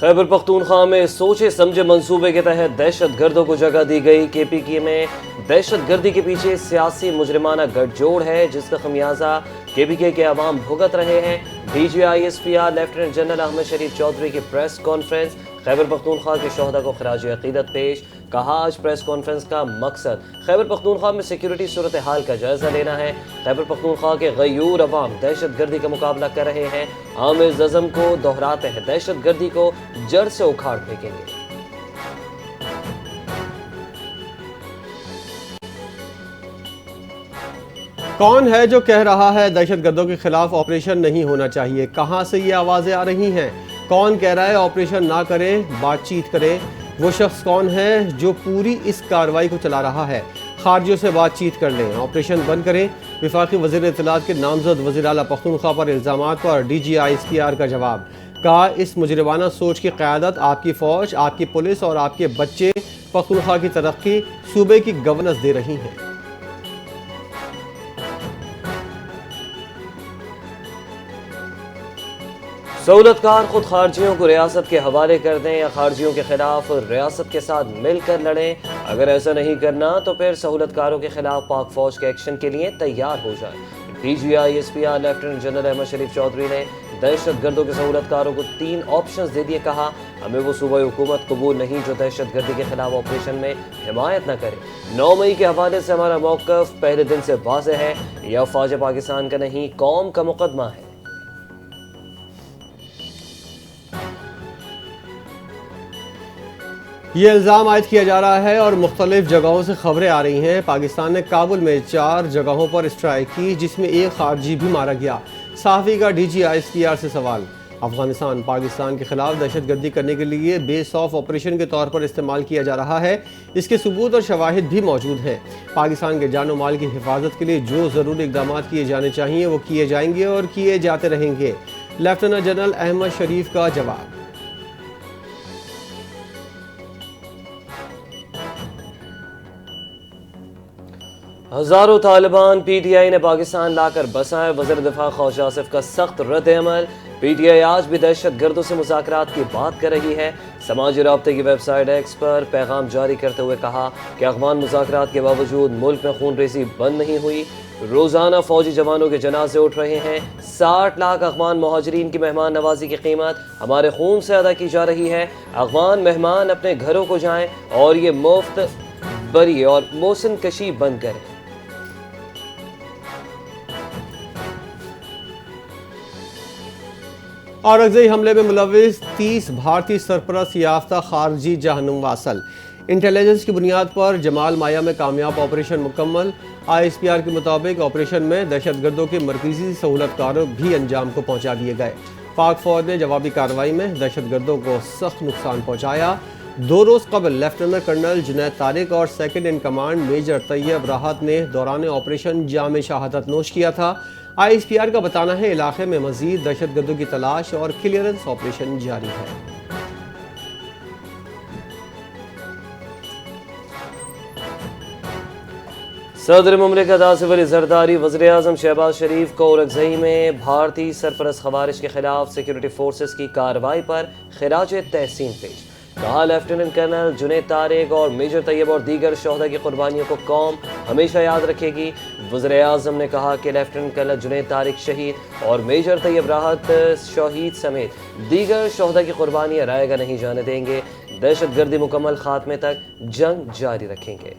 خیبر پختونخوا میں سوچے سمجھے منصوبے کے تحت دہشت گردوں کو جگہ دی گئی۔ کے پی کے میں دہشت گردی کے پیچھے سیاسی مجرمانہ گٹھ جوڑ ہے، جس کا خمیازہ کے پی کے عوام بھگت رہے ہیں۔ D G I S P R lieutenant general Ahmed Sharif Chaudhry کی پریس کانفرنس، خیبر پختونخوا کے شہداء کو خراج عقیدت پیش۔ کہا آج پریس کانفرنس کا مقصد خیبر پختونخوا میں سیکیورٹی صورتحال کا جائزہ لینا ہے۔ خیبر پختونخوا کے غیور عوام دہشت گردی کا مقابلہ کر رہے ہیں۔ عامر ززم کو دہراتے ہیں دہشت گردی کو جڑ سے اکھاڑ پھینکیں گے۔ کون ہے جو کہہ رہا ہے دہشت گردوں کے خلاف آپریشن نہیں ہونا چاہیے؟ کہاں سے یہ آوازیں آ رہی ہیں؟ کون کہہ رہا ہے آپریشن نہ کریں، بات چیت کریں؟ وہ شخص کون ہے جو پوری اس کارروائی کو چلا رہا ہے؟ خارجیوں سے بات چیت کر لیں، آپریشن بند کریں۔ وفاقی وزیر اطلاعات کے نامزد وزیر اعلیٰ پختونخوا پر الزامات پر D G I S P R کا جواب۔ کہا اس مجرمانہ سوچ کی قیادت آپ کی فوج، آپ کی پولیس اور آپ کے بچے پختونخوا کی ترقی، صوبے کی گورننس دے رہی ہیں۔ سہولت کار خود خارجیوں کو ریاست کے حوالے کر دیں یا خارجیوں کے خلاف ریاست کے ساتھ مل کر لڑیں۔ اگر ایسا نہیں کرنا تو پھر سہولت کاروں کے خلاف پاک فوج کے ایکشن کے لیے تیار ہو جائیں۔ D G I S P R lieutenant general Ahmed Sharif Chaudhry نے دہشت گردوں کے سہولت کاروں کو 3 آپشنز دے دیے۔ کہا ہمیں وہ صوبائی حکومت قبول نہیں جو دہشت گردی کے خلاف آپریشن میں حمایت نہ کرے۔ 9 مئی کے حوالے سے ہمارا موقف پہلے دن سے واضح ہے، یہ افواج پاکستان کا نہیں، قوم کا مقدمہ ہے۔ یہ الزام عائد کیا جا رہا ہے اور مختلف جگہوں سے خبریں آ رہی ہیں۔ پاکستان نے کابل میں 4 جگہوں پر اسٹرائیک کی جس میں ایک خارجی بھی مارا گیا۔ صحافی کا D G I S P R سے سوال۔ افغانستان پاکستان کے خلاف دہشت گردی کرنے کے لیے بیس آف آپریشن کے طور پر استعمال کیا جا رہا ہے، اس کے ثبوت اور شواہد بھی موجود ہیں۔ پاکستان کے جان و مال کی حفاظت کے لیے جو ضروری اقدامات کیے جانے چاہیے وہ کیے جائیں گے اور کیے جاتے رہیں گے۔ لیفٹیننٹ جنرل احمد شریف کا جواب۔ ہزاروں طالبان پی ٹی آئی نے پاکستان لا کر بسائے، وزیر دفاع خواجہ آصف کا سخت رد عمل۔ پی ٹی آئی آج بھی دہشت گردوں سے مذاکرات کی بات کر رہی ہے۔ سماجی رابطے کی ویب سائٹ ایکس پر پیغام جاری کرتے ہوئے کہا کہ افغان مذاکرات کے باوجود ملک میں خون ریزی بند نہیں ہوئی۔ روزانہ فوجی جوانوں کے جنازے اٹھ رہے ہیں۔ 60 لاکھ افغان مہاجرین کی مہمان نوازی کی قیمت ہمارے خون سے ادا کی جا رہی ہے۔ افغان مہمان اپنے گھروں کو جائیں اور یہ مفت بری اور موسن کشی بند کریں۔ اورکزئی حملے میں ملوث 30 بھارتی سرپرست یافتہ خارجی جہنم واصل۔ انٹیلیجنس کی بنیاد پر جمال مایا میں کامیاب آپریشن مکمل۔ آئی ایس پی آر کے مطابق آپریشن میں دہشت گردوں کے مرکزی سہولت کاروں بھی انجام کو پہنچا دیے گئے۔ پاک فوج نے جوابی کارروائی میں دہشت گردوں کو سخت نقصان پہنچایا۔ 2 روز قبل لیفٹیننٹ کرنل جنید طارق اور سیکنڈ ان کمانڈ میجر طیب راحت نے دوران آپریشن جام شہادت نوش کیا تھا۔ آئی ایس پی آر کا بتانا ہے علاقے میں مزید دہشت گردوں کی تلاش اور کلیئرنس آپریشن جاری ہے۔ صدر مملکت آصف علی زرداری وزیر اعظم شہباز شریف کو اورکزئی میں بھارتی سرپرست خوارج کے خلاف سیکیورٹی فورسز کی کارروائی پر خراج تحسین پیش۔ کہا لیفٹیننٹ کرنل جنید طارق اور میجر طیب اور دیگر شہداء کی قربانیوں کو قوم ہمیشہ یاد رکھے گی۔ وزیر اعظم نے کہا کہ لیفٹیننٹ کرنل جنید طارق شہید اور میجر طیب راحت شہید سمیت دیگر شہداء کی قربانیاں رائے گاہ نہیں جانے دیں گے۔ دہشت گردی مکمل خاتمے تک جنگ جاری رکھیں گے۔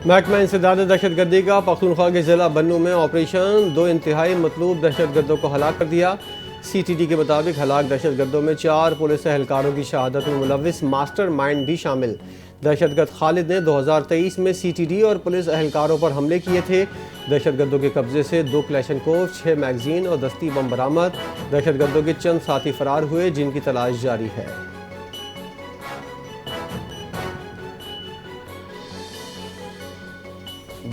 محکمہ انسداد دہشت گردی کا پختونخوا کے ضلع بنوں میں آپریشن 2 انتہائی مطلوب دہشت گردوں کو ہلاک کر دیا۔ سی ٹی ڈی کے مطابق ہلاک دہشت گردوں میں 4 پولیس اہلکاروں کی شہادت میں ملوث ماسٹر مائنڈ بھی شامل۔ دہشت گرد خالد نے 2023 میں سی ٹی ڈی اور پولیس اہلکاروں پر حملے کیے تھے۔ دہشت گردوں کے قبضے سے 2 کلیشنکوف، 6 میگزین اور دستی بم برآمد۔ دہشت گردوں کے چند ساتھی فرار ہوئے جن کی تلاش جاری ہے۔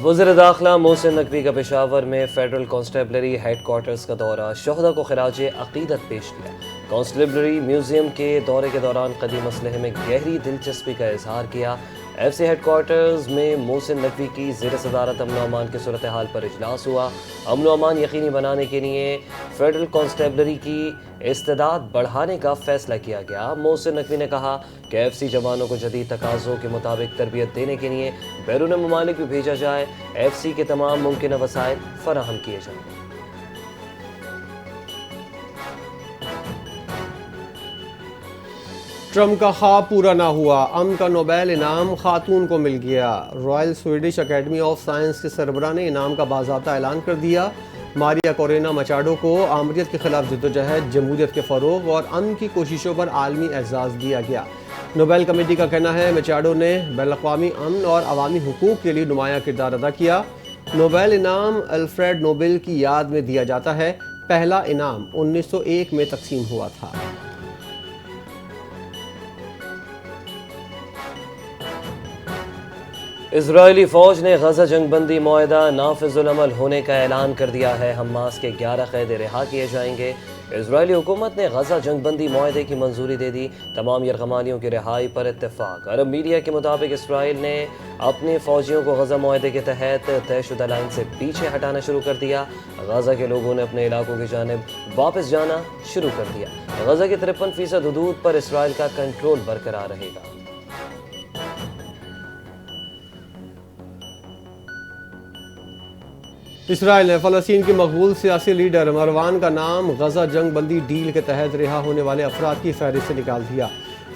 وزیر داخلہ محسن نقوی کا پشاور میں فیڈرل کانسٹیبلری ہیڈ کوارٹرز کا دورہ، شہداء کو خراج عقیدت پیش کیا۔ کانسٹیبلری میوزیم کے دورے کے دوران قدیم اسلحے میں گہری دلچسپی کا اظہار کیا۔ ایف سی ہیڈ کوارٹرز میں محسن نقوی کی زیر صدارت امن و امان کی صورتحال پر اجلاس ہوا۔ امن و امان یقینی بنانے کے لیے فیڈرل کانسٹیبلری کی استعداد بڑھانے کا فیصلہ کیا گیا۔ محسن نقوی نے کہا کہ ایف سی جوانوں کو جدید تقاضوں کے مطابق تربیت دینے کے لیے بیرون ممالک بھی بھیجا جائے، ایف سی کے تمام ممکنہ وسائل فراہم کیے جائیں۔ ٹرمپ کا خواب پورا نہ ہوا، امن کا نوبیل انعام خاتون کو مل گیا۔ Royal Swedish academy of science کے سربراہ نے انعام کا باضابطہ اعلان کر دیا۔ ماریا کورینا مچاڈو کو آمریت کے خلاف جدوجہد، جمہوریت کے فروغ اور امن کی کوششوں پر عالمی اعزاز دیا گیا۔ نوبیل کمیٹی کا کہنا ہے مچاڈو نے بین الاقوامی امن اور عوامی حقوق کے لیے نمایاں کردار ادا کیا۔ نوبیل انعام الفریڈ نوبل کی یاد میں دیا جاتا ہے۔ پہلا انعام 1901 میں تقسیم ہوا تھا۔ اسرائیلی فوج نے غزہ جنگ بندی معاہدہ نافذ العمل ہونے کا اعلان کر دیا ہے۔ حماس کے 11 قیدی رہا کیے جائیں گے۔ اسرائیلی حکومت نے غزہ جنگ بندی معاہدے کی منظوری دے دی۔ تمام یرغمالیوں کی رہائی پر اتفاق۔ عرب میڈیا کے مطابق اسرائیل نے اپنے فوجیوں کو غزہ معاہدے کے تحت طے شدہ لائن سے پیچھے ہٹانا شروع کر دیا۔ غزہ کے لوگوں نے اپنے علاقوں کی جانب واپس جانا شروع کر دیا۔ غزہ کی 53% حدود پر اسرائیل کا کنٹرول برقرار رہے گا۔ اسرائیل نے فلسطین کے مقبول سیاسی لیڈر مروان کا نام غزہ جنگ بندی ڈیل کے تحت رہا ہونے والے افراد کی فہرست سے نکال دیا۔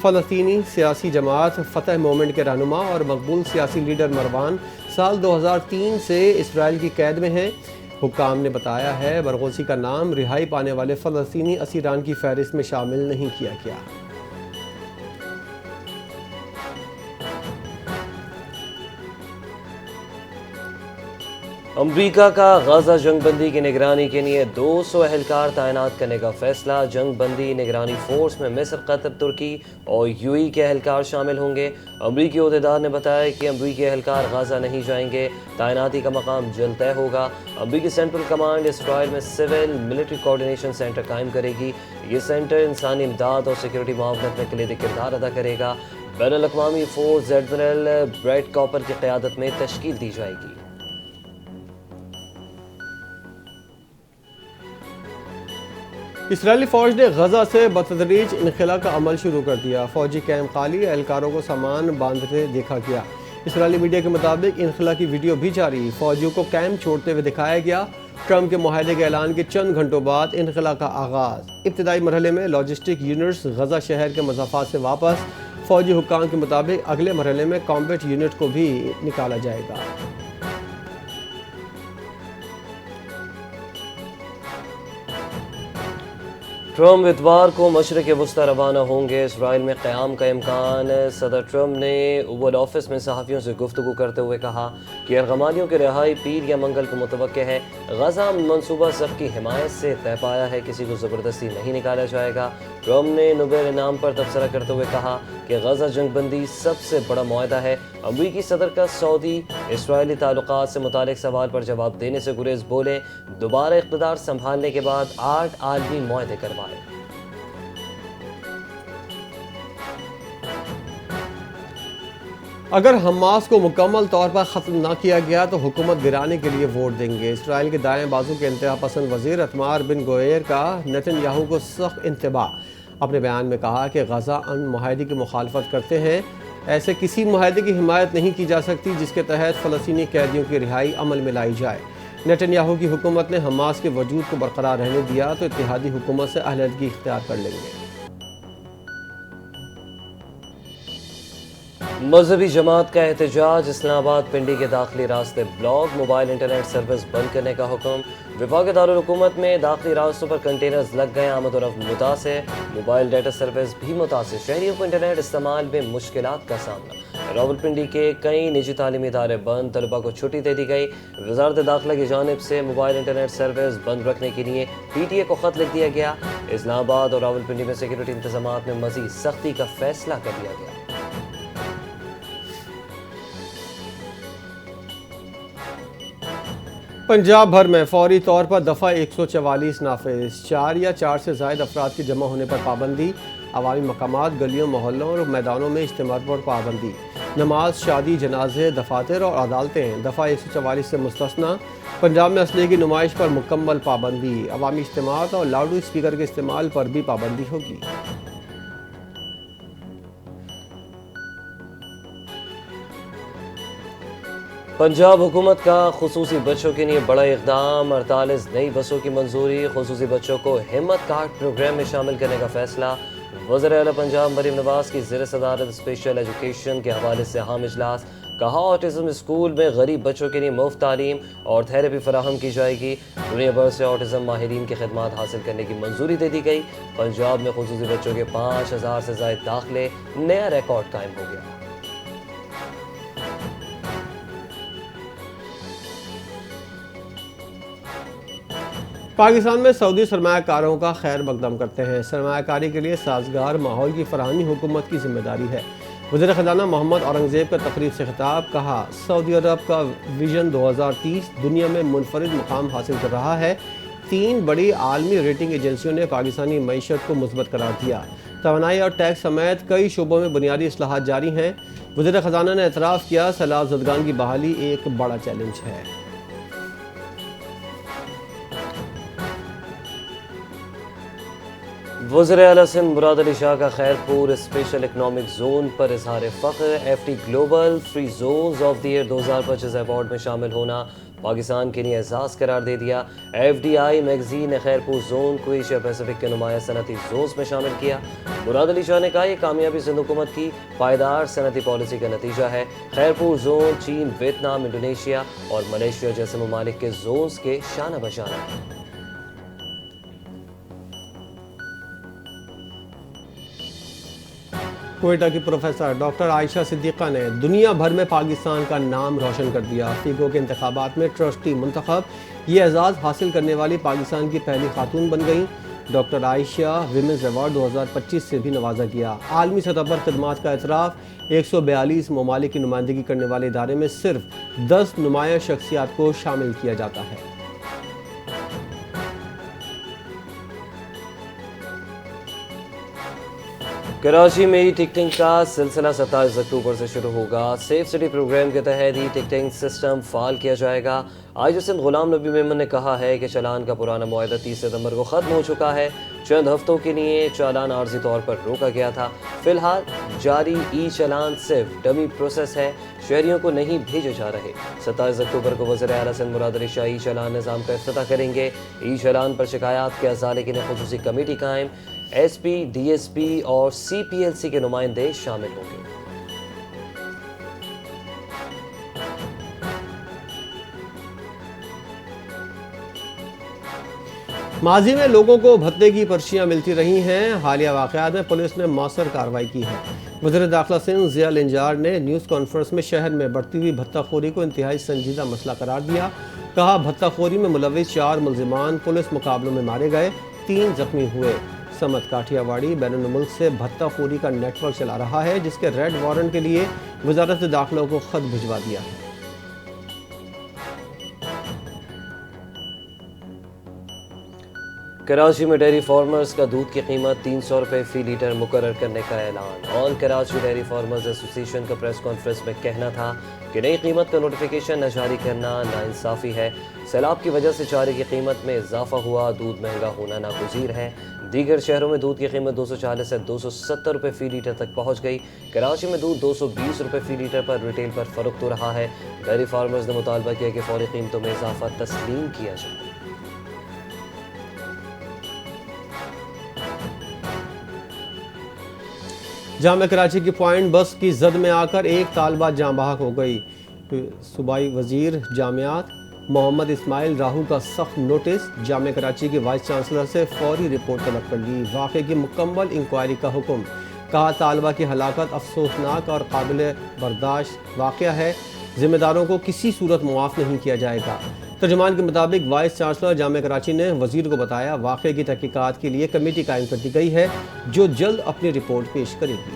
فلسطینی سیاسی جماعت فتح مومنٹ کے رہنما اور مقبول سیاسی لیڈر مروان سال 2003 سے اسرائیل کی قید میں ہیں۔ حکام نے بتایا ہے برغوثی کا نام رہائی پانے والے فلسطینی اسیران کی فہرست میں شامل نہیں کیا گیا۔ امریکہ کا غزہ جنگ بندی کی نگرانی کے لیے 200 اہلکار تعینات کرنے کا فیصلہ۔ جنگ بندی نگرانی فورس میں مصر، قطر، ترکی اور یو ای کے اہلکار شامل ہوں گے۔ امریکی عہدیدار نے بتایا کہ امریکی اہلکار غزہ نہیں جائیں گے۔ تعیناتی کا مقام جلد طے ہوگا۔ امریکی سینٹرل کمانڈ اسرائیل میں سول ملٹری کوارڈینیشن سینٹر قائم کرے گی۔ یہ سینٹر انسانی امداد اور سیکورٹی معاونت میں کلیدی کردار ادا کرے گا۔ بین الاقوامی فورس ایڈمرل بریٹ کاپر کی قیادت میں تشکیل دی جائے گی۔ اسرائیلی فوج نے غزہ سے بتدریج انخلا کا عمل شروع کر دیا۔ فوجی کیمپ خالی، اہلکاروں کو سامان باندھتے دیکھا گیا۔ اسرائیلی میڈیا کے مطابق انخلا کی ویڈیو بھی جاری، فوجیوں کو کیمپ چھوڑتے ہوئے دکھایا گیا۔ ٹرمپ کے معاہدے کے اعلان کے چند گھنٹوں بعد انخلا کا آغاز۔ ابتدائی مرحلے میں لاجسٹک یونٹس غزہ شہر کے مضافات سے واپس۔ فوجی حکام کے مطابق اگلے مرحلے میں کامبیٹ یونٹ کو بھی نکالا جائے گا۔ ٹرمپ اتوار کو مشرق وسطی روانہ ہوں گے۔ اسرائیل میں قیام کا امکان۔ صدر ٹرمپ نے اوول آفس میں صحافیوں سے گفتگو کرتے ہوئے کہا کہ یرغمالیوں کی رہائی پیر یا منگل کو متوقع ہے۔ غزہ منصوبہ سب کی حمایت سے طے پایا ہے، کسی کو زبردستی نہیں نکالا جائے گا۔ ٹرمپ نے نوبیل انعام پر تبصرہ کرتے ہوئے کہا کہ غزہ جنگ بندی سب سے بڑا معاہدہ ہے۔ امریکی صدر کا سعودی اسرائیلی تعلقات سے متعلق سوال پر جواب دینے سے گریز بولے، دوبارہ اقتدار سنبھالنے کے بعد 8 عالمی معاہدے کروائے۔ اگر حماس کو مکمل طور پر ختم نہ کیا گیا تو حکومت گرانے کے لیے ووٹ دیں گے۔ اسرائیل کے دائیں بازو کے انتہا پسند وزیر اتمار بن گوئر کا نیتن یاہو کو سخت انتباہ۔ اپنے بیان میں کہا کہ غزہ امن معاہدے کی مخالفت کرتے ہیں۔ ایسے کسی معاہدے کی حمایت نہیں کی جا سکتی جس کے تحت فلسطینی قیدیوں کی رہائی عمل میں لائی جائے۔ نیتن یاہو کی حکومت نے حماس کے وجود کو برقرار رہنے دیا تو اتحادی حکومت سے علیحدگی اختیار کر لیں گے۔ مذہبی جماعت کا احتجاج، اسلام آباد پنڈی کے داخلی راستے بلاک، موبائل انٹرنیٹ سروس بند کرنے کا حکم۔ وفاقی دارالحکومت میں داخلی راستوں پر کنٹینرز لگ گئے، آمد و رفت متاثر، موبائل ڈیٹا سروس بھی متاثر، شہریوں کو انٹرنیٹ استعمال میں مشکلات کا سامنا۔ راولپنڈی کے کئی نجی تعلیمی ادارے بند، طلباء کو چھٹی دے دی گئی۔ وزارت داخلہ کی جانب سے موبائل انٹرنیٹ سروس بند رکھنے کے لیے پی ٹی اے کو خط لکھ دیا گیا۔ اسلام آباد اور راولپنڈی میں سیکورٹی انتظامات میں مزید سختی کا فیصلہ کر لیا گیا۔ پنجاب بھر میں فوری طور پر دفعہ 144 نافذ، 4 یا 4 سے زائد افراد کے جمع ہونے پر پابندی، عوامی مقامات، گلیوں، محلوں اور میدانوں میں اجتماع پر پابندی۔ نماز، شادی، جنازے، دفاتر اور عدالتیں دفعہ 144 سے مستثنی۔ پنجاب میں اسلحے کی نمائش پر مکمل پابندی، عوامی اجتماعات اور لاؤڈ اسپیکر کے استعمال پر بھی پابندی ہوگی۔ پنجاب حکومت کا خصوصی بچوں کے لیے بڑا اقدام، 48 نئی بسوں کی منظوری، خصوصی بچوں کو ہمت کارڈ پروگرام میں شامل کرنے کا فیصلہ۔ وزیر اعلیٰ پنجاب مریم نواز کی زیر صدارت اسپیشل ایجوکیشن کے حوالے سے اہم اجلاس۔ کہا آٹزم اسکول میں غریب بچوں کے لیے مفت تعلیم اور تھراپی فراہم کی جائے گی۔ دنیا بھر سے آٹزم ماہرین کی خدمات حاصل کرنے کی منظوری دے دی گئی۔ پنجاب میں خصوصی بچوں کے 5000 سے زائد داخلے، نیا ریکارڈ قائم ہو گیا۔ پاکستان میں سعودی سرمایہ کاروں کا خیر مقدم کرتے ہیں۔ سرمایہ کاری کے لیے سازگار ماحول کی فراہمی حکومت کی ذمہ داری ہے۔ وزیر خزانہ محمد اورنگزیب کا تقریب سے خطاب۔ کہا سعودی عرب کا ویژن 2030 دنیا میں منفرد مقام حاصل کر رہا ہے۔ 3 بڑی عالمی ریٹنگ ایجنسیوں نے پاکستانی معیشت کو مثبت قرار دیا۔ توانائی اور ٹیکس سمیت کئی شعبوں میں بنیادی اصلاحات جاری ہیں۔ وزیر خزانہ نے اعتراف کیا سیلاب زدگان کی بحالی ایک بڑا چیلنج ہے۔ وزیر اعلیٰ سندھ مراد علی شاہ کا خیرپور اسپیشل اکنامک زون پر اظہار فخر۔ F T global free zones of the year 2025 award میں شامل ہونا پاکستان کے لیے اعزاز قرار دے دیا۔ ایف ڈی آئی میگزین نے خیرپور زون کو ایشیا پیسیفک کے نمایاں صنعتی زونز میں شامل کیا۔ مراد علی شاہ نے کہا یہ کامیابی سندھ حکومت کی پائیدار صنعتی پالیسی کا نتیجہ ہے۔ خیرپور زون چین، ویتنام، انڈونیشیا اور ملیشیا جیسے ممالک کے زونز کے شانہ بشانہ ہے۔ کوئٹہ کی پروفیسر ڈاکٹر عائشہ صدیقہ نے دنیا بھر میں پاکستان کا نام روشن کر دیا۔ فیکو کے انتخابات میں ٹرسٹی منتخب، یہ اعزاز حاصل کرنے والی پاکستان کی پہلی خاتون بن گئیں۔ ڈاکٹر عائشہ ویمنز ایوارڈ 2025 سے بھی نوازا گیا۔ عالمی سطح پر خدمات کا اعتراف، 142 ممالک کی نمائندگی کرنے والے ادارے میں صرف 10 نمایاں شخصیات کو شامل کیا جاتا ہے۔ کراچی میں ای ٹکٹنگ کا سلسلہ 27 اکتوبر سے شروع ہوگا۔ سیف سٹی پروگرام کے تحت ای ٹکٹنگ سسٹم فعال کیا جائے گا۔ آئی جی سندھ غلام نبی میمن نے کہا ہے کہ چالان کا پرانا معاہدہ 30 ستمبر کو ختم ہو چکا ہے۔ چند ہفتوں کے لیے چالان عارضی طور پر روکا گیا تھا۔ فی الحال جاری ای چالان صرف ڈمی پروسیس ہے، شہریوں کو نہیں بھیجے جا رہے۔ 27 اکتوبر کو وزیر اعلیٰ سندھ مراد علی شاہ ای چالان نظام کا افتتاح کریں گے۔ ای چالان پر شکایات کے ازالے کے لیے خصوصی کمیٹی قائم، S P, D S P اور سی پی ایل سی کے نمائندے شامل ہوں گے۔ ماضی میں لوگوں کو بھتے کی پرچیاں ملتی رہی ہیں، حالیہ واقعات میں پولیس نے مؤثر کارروائی کی ہے۔ وزیر داخلہ سندھ ضیاء الانجار نے نیوز کانفرنس میں شہر میں بڑھتی ہوئی بھتہ خوری کو انتہائی سنجیدہ مسئلہ قرار دیا۔ کہا بھتہ خوری میں ملوث 4 ملزمان پولیس مقابلوں میں مارے گئے، 3 زخمی ہوئے۔ سمت کاٹھیا واڑی بین الملک سے بھتہ خوری کا نیٹ ورک چلا رہا ہے، جس کے ریڈ وارنٹ کے لیے وزارت داخلہ کو خط بھجوا دیا ہے۔ کراچی میں ڈیری فارمرز کا دودھ کی قیمت 300 روپے فی لیٹر مقرر کرنے کا اعلان۔ آل کراچی ڈیری فارمرز ایسوسی ایشن کا پریس کانفرنس میں کہنا تھا کہ نئی قیمت کا نوٹیفیکیشن نہ جاری کرنا ناانصافی ہے۔ سیلاب کی وجہ سے چارے کی قیمت میں اضافہ ہوا، دودھ مہنگا ہونا ناگزیر ہے۔ دیگر شہروں میں دودھ کی قیمت 240 سے 270 روپے فی لیٹر تک پہنچ گئی۔ کراچی میں دودھ 220 روپے فی لیٹر پر ریٹیل پر فروخت ہو رہا ہے۔ ڈیری فارمرز نے مطالبہ کیا کہ فوری قیمتوں میں اضافہ تسلیم کیا جائے۔ جامعہ کراچی کی پوائنٹ بس کی زد میں آ کر ایک طالبہ جاں بحق ہو گئی۔ صوبائی وزیر جامعات محمد اسماعیل راہو کا سخت نوٹس، جامعہ کراچی کے وائس چانسلر سے فوری رپورٹ طلب کر لی، واقعے کی مکمل انکوائری کا حکم۔ کہا طالبہ کی ہلاکت افسوسناک اور قابل برداشت واقعہ ہے، ذمہ داروں کو کسی صورت معاف نہیں کیا جائے گا۔ ترجمان کے مطابق وائس چانسلر جامعہ کراچی نے وزیر کو بتایا واقعے کی تحقیقات کے لیے کمیٹی قائم کر دی گئی ہے جو جلد اپنی رپورٹ پیش کرے گی۔